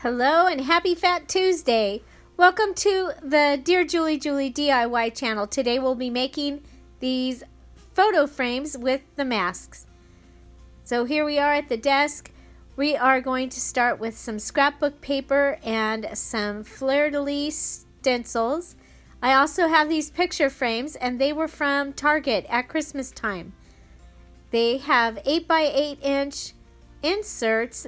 Hello and happy Fat Tuesday. Welcome to the Dearjuliejulie DIY channel. Today we'll be making these photo frames with the masks. So here we are at the desk. We are going to start with some scrapbook paper and some fleur-de-lis stencils. I also have these picture frames and they were from Target at Christmas time. They have 8 by 8 inch inserts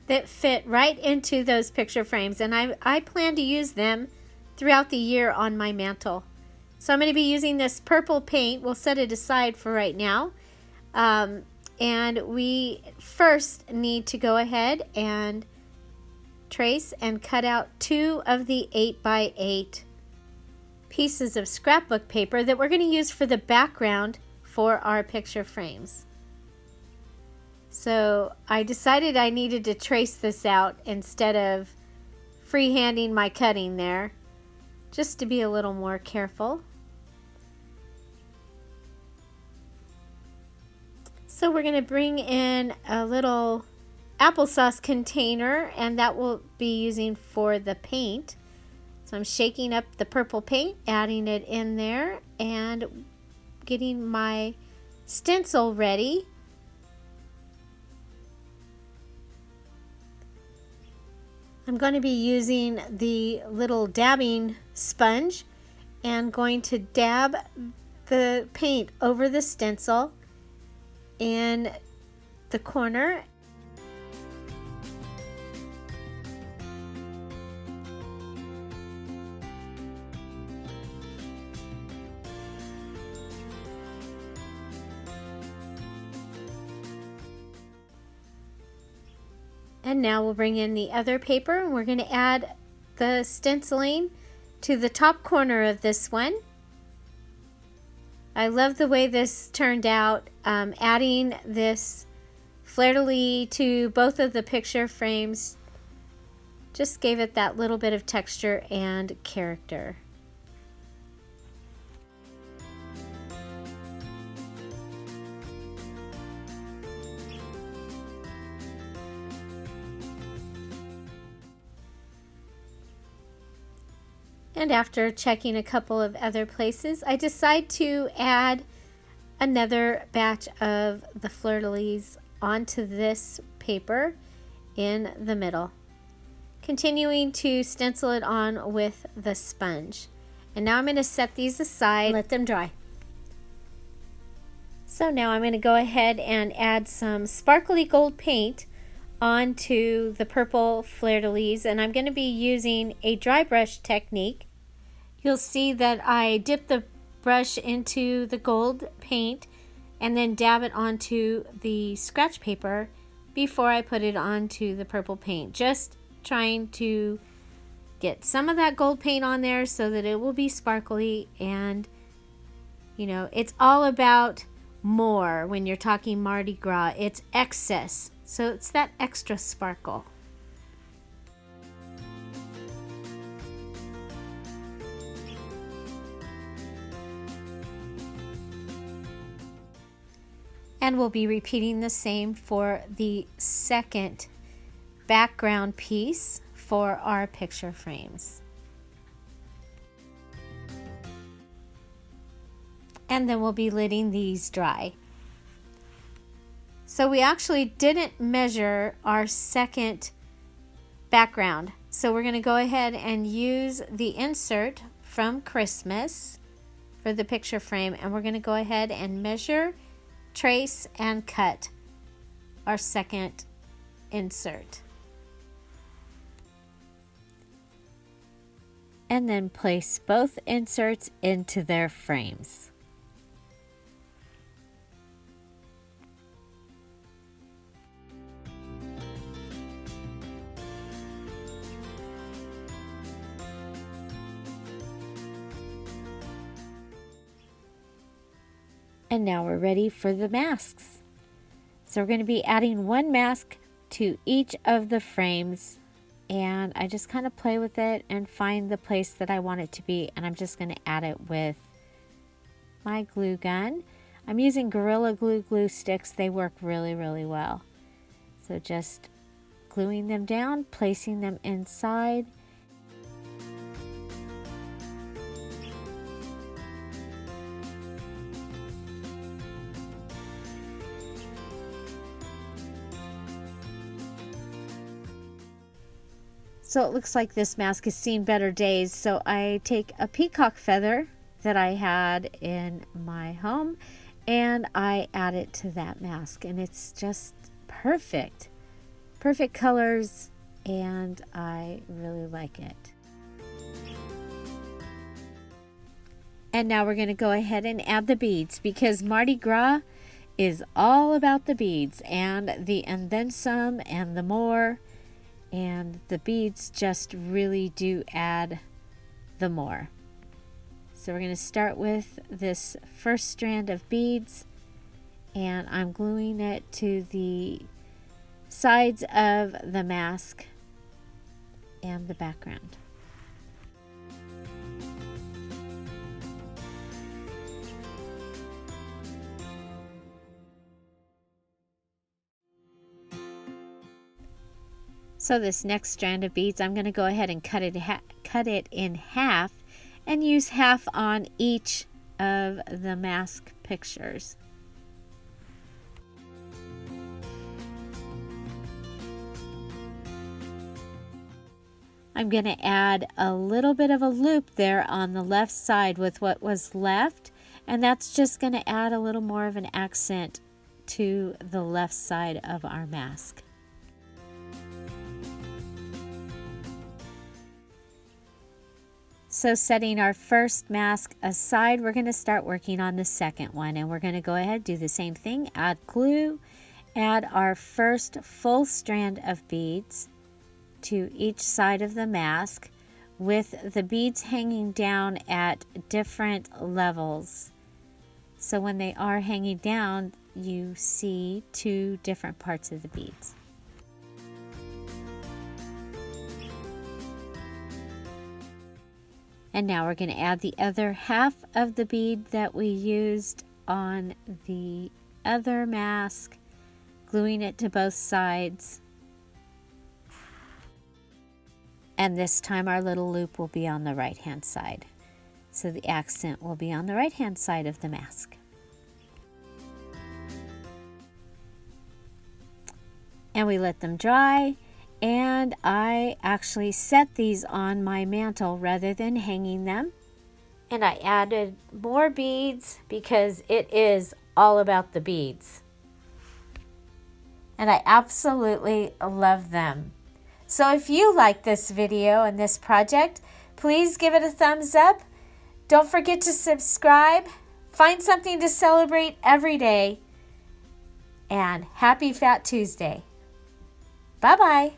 that fit right into those picture frames, and I plan to use them throughout the year on my mantle. So I'm going to be using this purple paint. We'll set it aside for right now. And we first need to go ahead and trace and cut out 2 of the 8 by 8 pieces of scrapbook paper that we're going to use for the background for our picture frames. So I decided I needed to trace this out instead of freehanding my cutting there, just to be a little more careful. So we're going to bring in a little applesauce container, and that will be using for the paint. So I'm shaking up the purple paint, adding it in there, and getting my stencil ready. I'm going to be using the little dabbing sponge and going to dab the paint over the stencil in the corner. And now we'll bring in the other paper and we're going to add the stenciling to the top corner of this one. I love the way this turned out. Adding this fleur-de-lis to both of the picture frames just gave it that little bit of texture and character. And after checking a couple of other places, I decide to add another batch of the fleur-de-lis onto this paper in the middle, continuing to stencil it on with the sponge. And now I'm going to set these aside and let them dry. So now I'm going to go ahead and add some sparkly gold paint onto the purple fleur-de-lis, and I'm going to be using a dry brush technique. You'll see that I dip the brush into the gold paint and then dab it onto the scratch paper before I put it onto the purple paint, just trying to get some of that gold paint on there so that it will be sparkly. And you know, it's all about more when you're talking Mardi Gras. It's excess, so it's that extra sparkle. And we'll be repeating the same for the second background piece for our picture frames. And then we'll be letting these dry. So we actually didn't measure our second background. So we're going to go ahead and use the insert from Christmas for the picture frame, and we're going to go ahead and measure, trace, and cut our second insert. And then place both inserts into their frames. And now we're ready for the masks. So we're going to be adding 1 mask to each of the frames, and I just kind of play with it and find the place that I want it to be, and I'm just going to add it with my glue gun. I'm using Gorilla Glue glue sticks. They work really, really well. So just gluing them down, placing them inside. So it looks like this mask has seen better days. So I take a peacock feather that I had in my home and I add it to that mask, and it's just perfect. Perfect colors, and I really like it. And now we're going to go ahead and add the beads, because Mardi Gras is all about the beads and then some and the more. And the beads just really do add the more. So we're going to start with this first strand of beads, and I'm gluing it to the sides of the mask and the background. So this next strand of beads, I'm going to go ahead and cut it in half and use half on each of the mask pictures. I'm going to add a little bit of a loop there on the left side with what was left, and that's just going to add a little more of an accent to the left side of our mask. So setting our first mask aside, we're going to start working on the second one, and we're going to go ahead and do the same thing. Add glue, add our first full strand of beads to each side of the mask, with the beads hanging down at different levels. So when they are hanging down, you see two different parts of the beads. And now we're going to add the other half of the bead that we used on the other mask, gluing it to both sides. And this time our little loop will be on the right hand side. So the accent will be on the right hand side of the mask. And we let them dry. And I actually set these on my mantle rather than hanging them. And I added more beads because it is all about the beads. And I absolutely love them. So if you like this video and this project, please give it a thumbs up. Don't forget to subscribe. Find something to celebrate every day. And happy Fat Tuesday. Bye-bye.